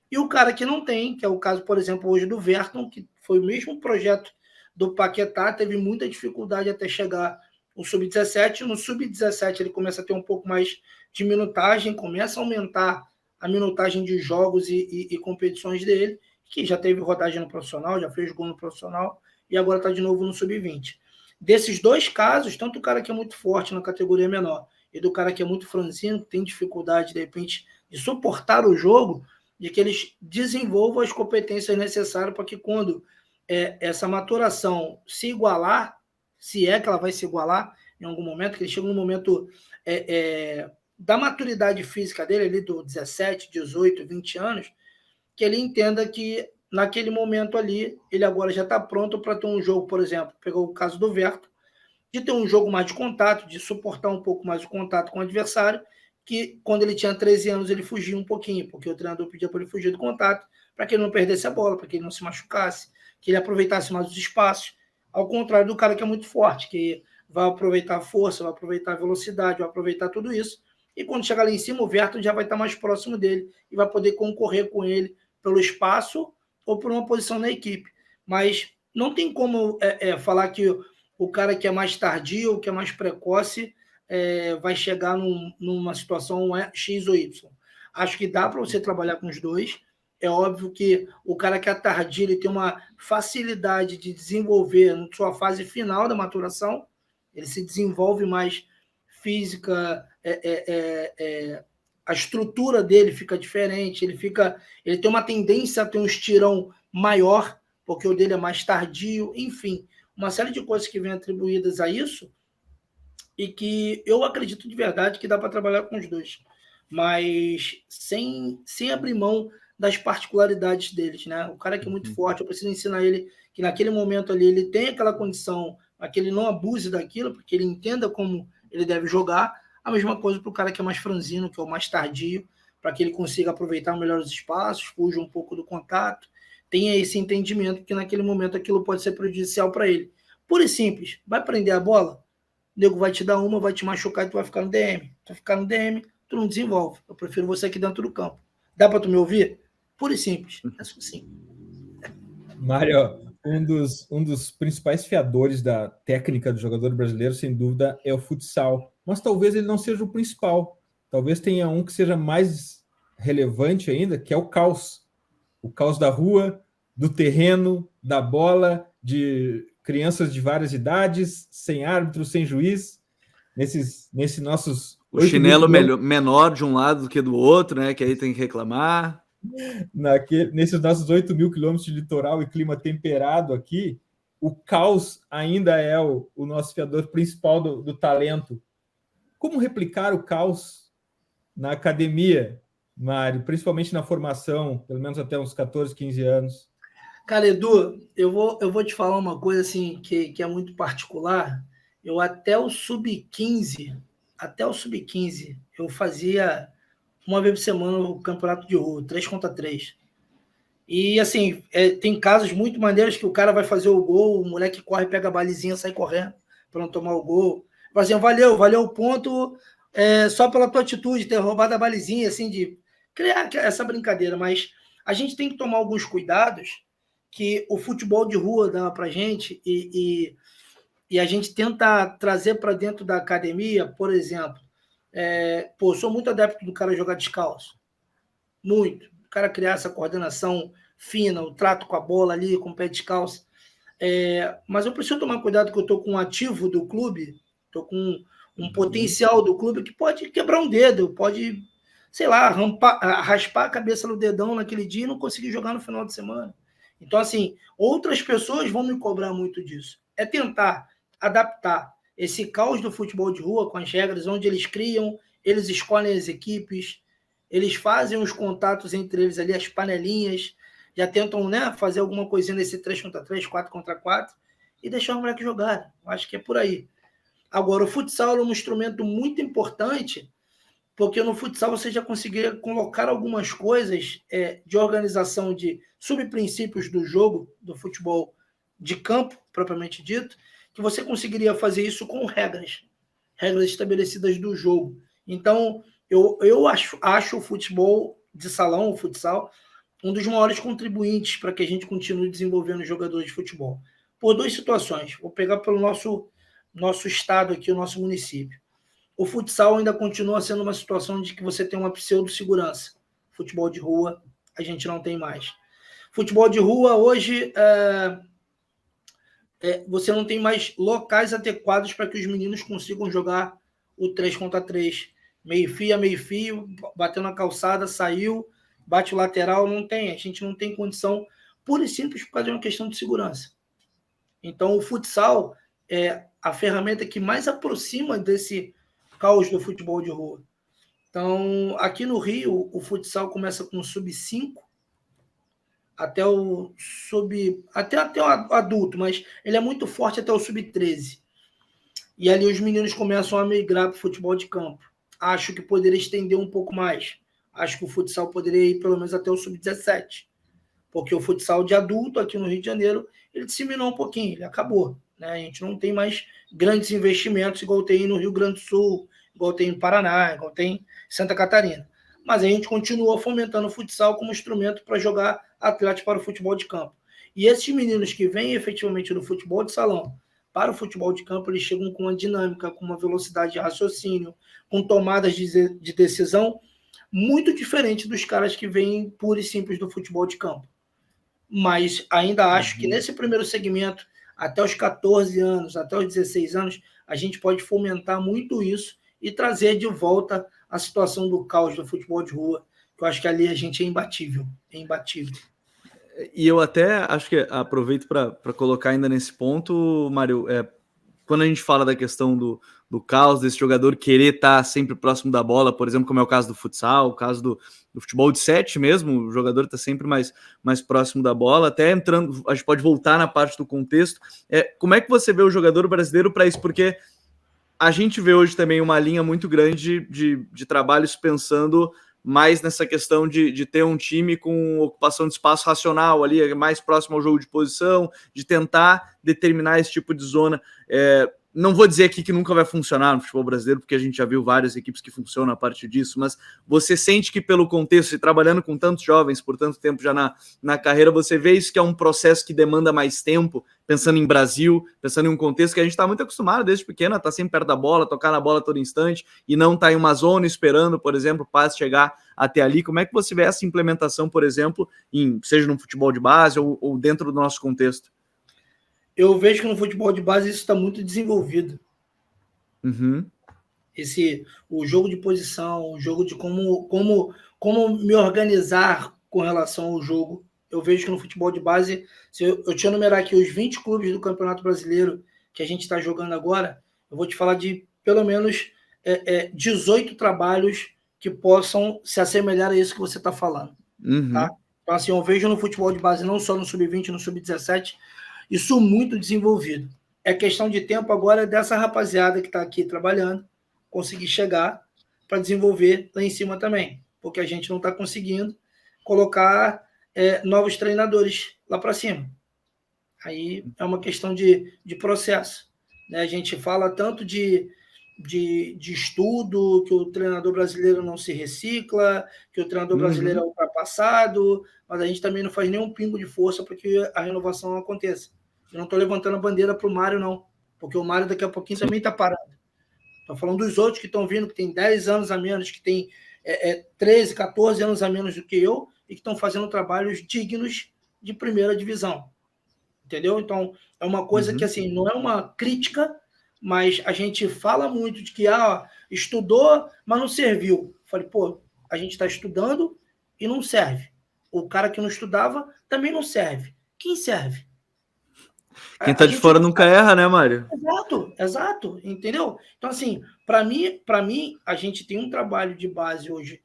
e o cara que não tem, que é o caso, por exemplo, hoje do Verton, que foi o mesmo projeto do Paquetá, teve muita dificuldade até chegar o sub-17, no sub-17 ele começa a ter um pouco mais de minutagem, começa a aumentar a minutagem de jogos e competições dele, que já teve rodagem no profissional, já fez gol no profissional, e agora está de novo no sub-20. Desses dois casos, tanto o cara que é muito forte na categoria menor e do cara que é muito franzino, que tem dificuldade, de repente, de suportar o jogo, de que eles desenvolvam as competências necessárias para que quando essa maturação se igualar, se é que ela vai se igualar em algum momento, que ele chega no momento da maturidade física dele, ali do 17, 18, 20 anos, que ele entenda que naquele momento ali, ele agora já está pronto para ter um jogo, por exemplo, pegou o caso do Verto, de ter um jogo mais de contato, de suportar um pouco mais o contato com o adversário, que quando ele tinha 13 anos ele fugia um pouquinho, porque o treinador pedia para ele fugir do contato, para que ele não perdesse a bola, para que ele não se machucasse, que ele aproveitasse mais os espaços, ao contrário do cara que é muito forte, que vai aproveitar a força, vai aproveitar a velocidade, vai aproveitar tudo isso, e quando chegar lá em cima, o Verto já vai estar mais próximo dele e vai poder concorrer com ele pelo espaço ou por uma posição na equipe. Mas não tem como falar que o cara que é mais tardio, que é mais precoce, vai chegar numa situação X ou Y. Acho que dá para você trabalhar com os dois. É óbvio que o cara que é tardio, ele tem uma facilidade de desenvolver na sua fase final da maturação, ele se desenvolve mais física, a estrutura dele fica diferente, ele tem uma tendência a ter um estirão maior, porque o dele é mais tardio, enfim, uma série de coisas que vêm atribuídas a isso, e que eu acredito de verdade que dá para trabalhar com os dois. mas sem abrir mão das particularidades deles, né? O cara que é muito forte, eu preciso ensinar ele que naquele momento ali ele tem aquela condição, para que ele não abuse daquilo, porque ele entenda como ele deve jogar. A mesma coisa para o cara que é mais franzino, que é o mais tardio, para que ele consiga aproveitar melhor os espaços, fuja um pouco do contato, tenha esse entendimento que naquele momento aquilo pode ser prejudicial para ele. Puro e simples, vai prender a bola, o nego vai te dar uma, vai te machucar e tu vai ficar no DM. Tu vai ficar no DM, tu não desenvolve. Eu prefiro você aqui dentro do campo. Dá para tu me ouvir? Puro e simples. É assim. Mário, um dos principais fiadores da técnica do jogador brasileiro, sem dúvida, é o futsal. Mas talvez ele não seja o principal. Talvez tenha um que seja mais relevante ainda, que é o caos. O caos da rua, do terreno, da bola, de crianças de várias idades, sem árbitro, sem juiz, nesses nossos... O chinelo menor de um lado do que do outro, né? Que aí tem que reclamar. Nesses nossos 8 mil quilômetros de litoral e clima temperado aqui, o caos ainda é o nosso fiador principal do talento. Como replicar o caos na academia, Mário, principalmente na formação, pelo menos até uns 14, 15 anos? Cara, Edu, eu vou te falar uma coisa assim que é muito particular. Eu até o sub-15, eu fazia uma vez por semana o campeonato de rua, 3 contra 3. E assim, tem casos muito maneiros que o cara vai fazer o gol, o moleque corre, pega a balizinha, sai correndo para não tomar o gol. Fala assim, valeu o ponto só pela tua atitude, ter roubado a balizinha, assim, de criar essa brincadeira. Mas a gente tem que tomar alguns cuidados que o futebol de rua dá pra gente e a gente tenta trazer para dentro da academia, por exemplo. Sou muito adepto do cara jogar descalço. Muito. O cara criar essa coordenação fina, o trato com a bola ali, com o pé descalço. Mas eu preciso tomar cuidado que eu estou com um ativo do clube, estou com um potencial do clube que pode quebrar um dedo, pode, sei lá, raspar a cabeça no dedão naquele dia e não conseguir jogar no final de semana. Então, assim, outras pessoas vão me cobrar muito disso. É tentar adaptar esse caos do futebol de rua com as regras, onde eles criam, eles escolhem as equipes, eles fazem os contatos entre eles ali, as panelinhas, já tentam, né, fazer alguma coisinha nesse 3 contra 3, 4 contra 4 e deixar o moleque jogar. Acho que é por aí. Agora, o futsal é um instrumento muito importante, porque no futsal você já conseguiria colocar algumas coisas de organização de subprincípios do jogo, do futebol de campo, propriamente dito, que você conseguiria fazer isso com regras estabelecidas do jogo. Então, eu acho o futebol de salão, o futsal, um dos maiores contribuintes para que a gente continue desenvolvendo jogadores de futebol. Por 2 situações. Vou pegar pelo nosso estado aqui, o nosso município. O futsal ainda continua sendo uma situação de que você tem uma pseudo-segurança. Futebol de rua, a gente não tem mais. Futebol de rua, hoje, você não tem mais locais adequados para que os meninos consigam jogar o 3 contra 3. Meio-fio a meio-fio, bateu na calçada, saiu, bate o lateral, não tem. A gente não tem condição, pura e simples, por causa de uma questão de segurança. Então, o futsal é a ferramenta que mais aproxima desse caos do futebol de rua. Então, aqui no Rio, o futsal começa com o sub-5 até o adulto, mas ele é muito forte até o sub-13. E ali os meninos começam a migrar para o futebol de campo. Acho que poderia estender um pouco mais. Acho que o futsal poderia ir pelo menos até o sub-17. Porque o futsal de adulto aqui no Rio de Janeiro, ele disseminou um pouquinho, ele acabou. Né? A gente não tem mais grandes investimentos igual tem no Rio Grande do Sul, igual tem no Paraná, igual tem em Santa Catarina. Mas a gente continua fomentando o futsal como instrumento para jogar atletas para o futebol de campo. E esses meninos que vêm efetivamente do futebol de salão para o futebol de campo, eles chegam com uma dinâmica, com uma velocidade de raciocínio, com tomadas de decisão muito diferente dos caras que vêm pura e simples do futebol de campo. Mas ainda acho que nesse primeiro segmento, até os 14 anos, até os 16 anos, a gente pode fomentar muito isso e trazer de volta a situação do caos do futebol de rua, que eu acho que ali a gente é imbatível. E eu até acho que aproveito para colocar ainda nesse ponto, Mário, quando a gente fala da questão do caos, desse jogador querer estar sempre próximo da bola, por exemplo, como é o caso do futsal, o caso do futebol de 7 mesmo, o jogador está sempre mais próximo da bola, até entrando, a gente pode voltar na parte do contexto. Como é que você vê o jogador brasileiro para isso? Porque a gente vê hoje também uma linha muito grande de trabalhos pensando mais nessa questão de ter um time com ocupação de espaço racional ali, mais próximo ao jogo de posição, de tentar determinar esse tipo de zona. Não vou dizer aqui que nunca vai funcionar no futebol brasileiro, porque a gente já viu várias equipes que funcionam a partir disso, mas você sente que pelo contexto, e trabalhando com tantos jovens por tanto tempo já na carreira, você vê isso que é um processo que demanda mais tempo, pensando em Brasil, pensando em um contexto que a gente está muito acostumado desde pequeno, a estar sempre perto da bola, tocar na bola todo instante, e não estar em uma zona esperando, por exemplo, o passe chegar até ali. Como é que você vê essa implementação, por exemplo, seja no futebol de base ou dentro do nosso contexto? Eu vejo que no futebol de base isso está muito desenvolvido. Uhum. O jogo de posição, o jogo de como me organizar com relação ao jogo. Eu vejo que no futebol de base, se eu te enumerar aqui os 20 clubes do Campeonato Brasileiro que a gente está jogando agora, eu vou te falar de pelo menos 18 trabalhos que possam se assemelhar a isso que você está falando. Uhum. Tá? Então, assim, eu vejo no futebol de base, não só no Sub-20, no Sub-17, isso muito desenvolvido. É questão de tempo agora dessa rapaziada que está aqui trabalhando conseguir chegar para desenvolver lá em cima também, porque a gente não está conseguindo colocar novos treinadores lá para cima. Aí é uma questão de processo. Né? A gente fala tanto de estudo, que o treinador brasileiro não se recicla, que o treinador brasileiro é ultrapassado, mas a gente também não faz nenhum pingo de força para que a renovação aconteça. Eu não estou levantando a bandeira para o Mário, não, porque o Mário daqui a pouquinho também está parando. Estou falando dos outros que estão vindo, que tem 10 anos a menos, que tem 13, 14 anos a menos do que eu, e que estão fazendo trabalhos dignos de primeira divisão. Entendeu? Então, é uma coisa que, assim, não é uma crítica, mas a gente fala muito de que estudou, mas não serviu. Falei, pô, a gente está estudando e não serve. O cara que não estudava também não serve. Quem serve? Quem está de fora nunca erra, né, Mário? Exato, entendeu? Então, assim, para mim, a gente tem um trabalho de base hoje,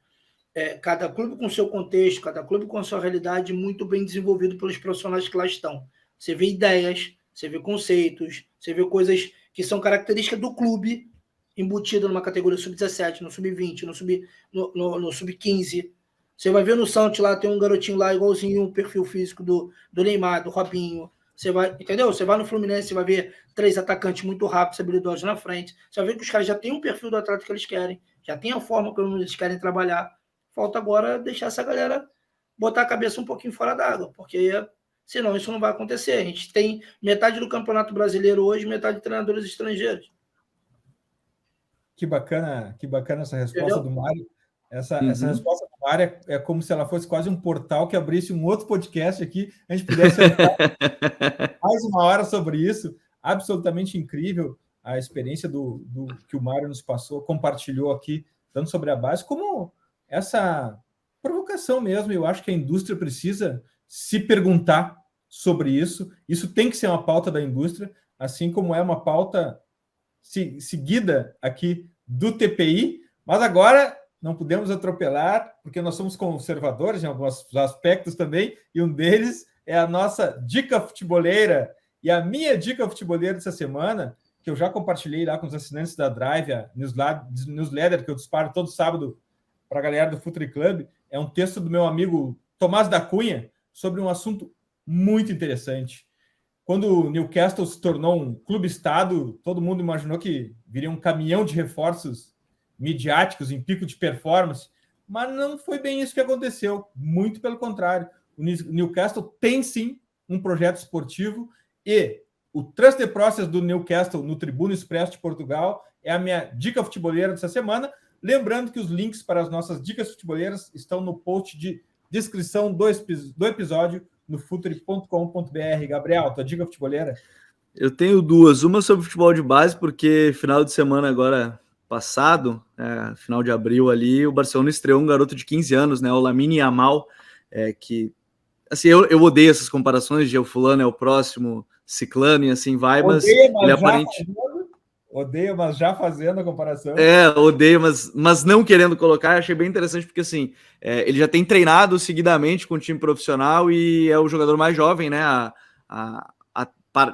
cada clube com seu contexto, cada clube com a sua realidade, muito bem desenvolvido pelos profissionais que lá estão. Você vê ideias, você vê conceitos, você vê coisas que são características do clube, embutida numa categoria sub-17, no sub-20, no sub-15. Você vai ver no Santos lá, tem um garotinho lá igualzinho o perfil físico do Neymar, do Robinho. Você vai, entendeu? Você vai no Fluminense, você vai ver 3 atacantes muito rápidos, habilidosos na frente. Você vai ver que os caras já têm um perfil do atleta que eles querem, já tem a forma como eles querem trabalhar. Falta agora deixar essa galera botar a cabeça um pouquinho fora d'água, porque senão isso não vai acontecer. A gente tem metade do Campeonato Brasileiro hoje, metade de treinadores estrangeiros. Que bacana essa resposta. Entendeu? Do Mário. Essa resposta do Mário é como se ela fosse quase um portal que abrisse um outro podcast aqui, a gente pudesse mais uma hora sobre isso. Absolutamente incrível a experiência do que o Mário nos passou, compartilhou aqui, tanto sobre a base, como essa provocação mesmo. Eu acho que a indústria precisa se perguntar sobre isso. Isso tem que ser uma pauta da indústria, assim como é uma pauta seguida aqui do TPI, mas agora não podemos atropelar, porque nós somos conservadores em alguns aspectos também, e um deles é a nossa dica futeboleira. E a minha dica futeboleira dessa semana, que eu já compartilhei lá com os assinantes da Drive, a newsletter que eu disparo todo sábado para a galera do Futuri Club, é um texto do meu amigo Tomás da Cunha sobre um assunto muito interessante. Quando o Newcastle se tornou um clube-estado, todo mundo imaginou que viria um caminhão de reforços midiáticos em pico de performance, mas não foi bem isso que aconteceu. Muito pelo contrário. O Newcastle tem, sim, um projeto esportivo e o Trust the Process do Newcastle no Tribuna Expresso de Portugal é a minha dica futeboleira dessa semana. Lembrando que os links para as nossas dicas futeboleiras estão no post de descrição do episódio no futuri.com.br. Gabriel, tua dica futeboleira? Eu tenho duas. Uma sobre futebol de base, porque final de semana agora passado, final de abril ali, o Barcelona estreou um garoto de 15 anos, né, o Lamine Yamal, que, assim, eu odeio essas comparações de o fulano é o próximo ciclano e assim vai, mas ele aparentemente... Odeio, mas já fazendo a comparação. Odeio, mas não querendo colocar, achei bem interessante, porque assim, ele já tem treinado seguidamente com o time profissional e é o jogador mais jovem, né, a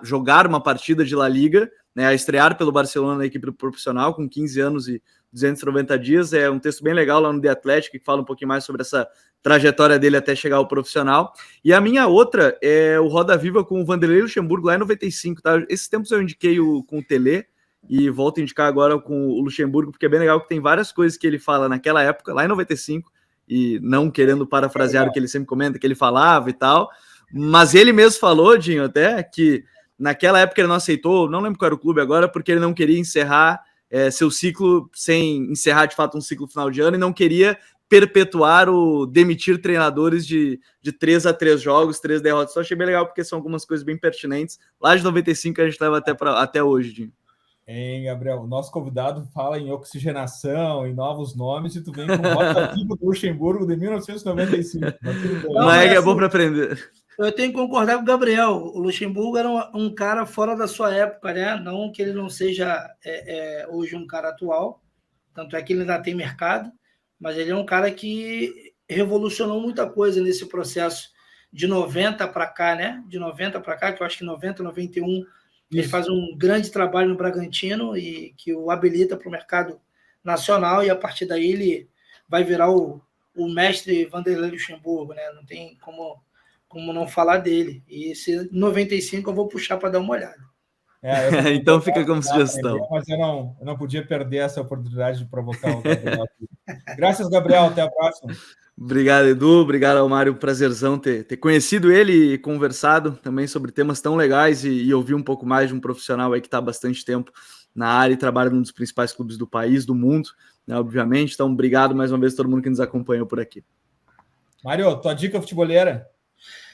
jogar uma partida de La Liga, né, a estrear pelo Barcelona na equipe profissional com 15 anos e 290 dias. É um texto bem legal lá no The Athletic, que fala um pouquinho mais sobre essa trajetória dele até chegar ao profissional. E a minha outra é o Roda Viva com o Vanderlei Luxemburgo lá em 95, tá? Esses tempos eu indiquei com o Tele e volto a indicar agora com o Luxemburgo, porque é bem legal que tem várias coisas que ele fala naquela época, lá em 95, e não querendo parafrasear o que ele sempre comenta, que ele falava e tal, mas ele mesmo falou, Dinho, até, que naquela época ele não aceitou, não lembro qual era o clube agora, porque ele não queria encerrar seu ciclo sem encerrar de fato um ciclo final de ano e não queria perpetuar o demitir treinadores de 3 a 3 jogos, 3 derrotas. Só achei bem legal porque são algumas coisas bem pertinentes. Lá de 95 a gente leva até hoje, Dinho. Hein, Gabriel? O nosso convidado fala em oxigenação, em novos nomes, e tu vem com Rota Viva do Luxemburgo de 1995. Mas é bom para aprender. Eu tenho que concordar com o Gabriel. O Luxemburgo era um cara fora da sua época, né? Não que ele não seja hoje um cara atual, tanto é que ele ainda tem mercado, mas ele é um cara que revolucionou muita coisa nesse processo de 90 para cá, né? De 90 para cá, que eu acho que 90, 91, ele faz um grande trabalho no Bragantino e que o habilita para o mercado nacional, e a partir daí ele vai virar o mestre Vanderlei Luxemburgo, né? Não tem como não falar dele. E esse 95 eu vou puxar para dar uma olhada. Então fica como sugestão. Mas eu não podia perder essa oportunidade de provocar o Gabriel. Graças, Gabriel. Até a próxima. Obrigado, Edu. Obrigado ao Mário. Prazerzão ter conhecido ele e conversado também sobre temas tão legais e ouvir um pouco mais de um profissional aí que está há bastante tempo na área e trabalha num dos principais clubes do país, do mundo, né, obviamente. Então, obrigado mais uma vez a todo mundo que nos acompanhou por aqui. Mário, tua dica futeboleira?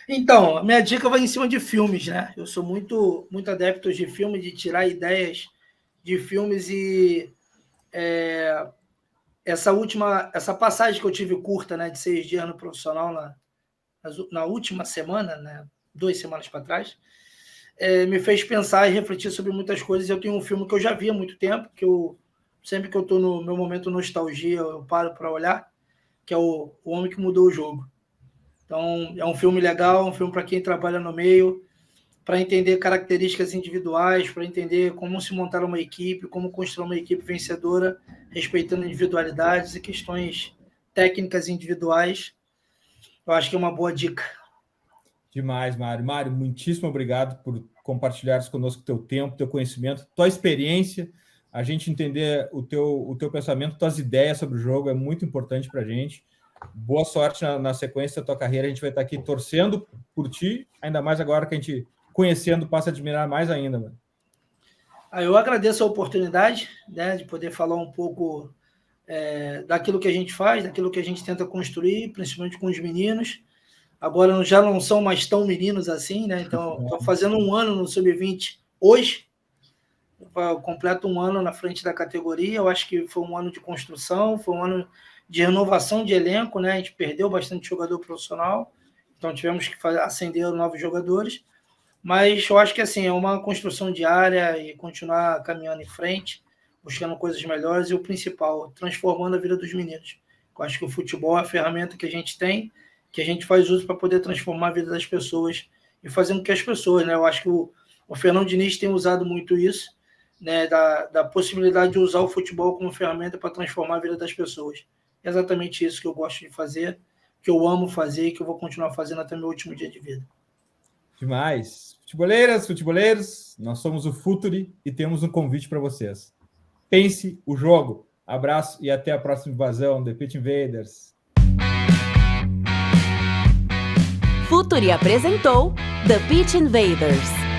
Então, a minha dica vai em cima de filmes, né? Eu sou muito adepto de filmes, de tirar ideias de filmes e essa passagem que eu tive curta, né, de 6 dias no profissional na última semana, né, 2 semanas para trás, me fez pensar e refletir sobre muitas coisas. Eu tenho um filme que eu já vi há muito tempo, que sempre que eu estou no meu momento nostalgia, eu paro para olhar, que é o Homem que Mudou o Jogo. Então, é um filme legal, um filme para quem trabalha no meio, para entender características individuais, para entender como se montar uma equipe, como construir uma equipe vencedora, respeitando individualidades e questões técnicas individuais. Eu acho que é uma boa dica. Demais, Mário. Mário, muitíssimo obrigado por compartilhares conosco teu tempo, teu conhecimento, tua experiência. A gente entender o teu pensamento, tuas ideias sobre o jogo é muito importante para a gente. Boa sorte na sequência da tua carreira. A gente vai estar aqui torcendo por ti, ainda mais agora que a gente, conhecendo, passa a admirar mais ainda, mano. Eu agradeço a oportunidade, né, de poder falar um pouco daquilo que a gente faz, daquilo que a gente tenta construir, principalmente com os meninos. Agora já não são mais tão meninos assim, né? Então, estou fazendo 1 ano no Sub-20 hoje. Eu completo 1 ano na frente da categoria. Eu acho que foi um ano de construção, foi um ano de renovação de elenco, né? A gente perdeu bastante jogador profissional, então tivemos que acender novos jogadores. Mas eu acho que assim, é uma construção diária e continuar caminhando em frente, buscando coisas melhores e o principal, transformando a vida dos meninos. Eu acho que o futebol é a ferramenta que a gente tem, que a gente faz uso para poder transformar a vida das pessoas e fazer com que as pessoas, né? Eu acho que o Fernando Diniz tem usado muito isso, né? Da possibilidade de usar o futebol como ferramenta para transformar a vida das pessoas. É exatamente isso que eu gosto de fazer, que eu amo fazer e que eu vou continuar fazendo até meu último dia de vida. Demais. Futeboleiras, futeboleiros, nós somos o Futuri e temos um convite para vocês. Pense o jogo. Abraço e até a próxima invasão, The Pitch Invaders. Futuri apresentou The Pitch Invaders.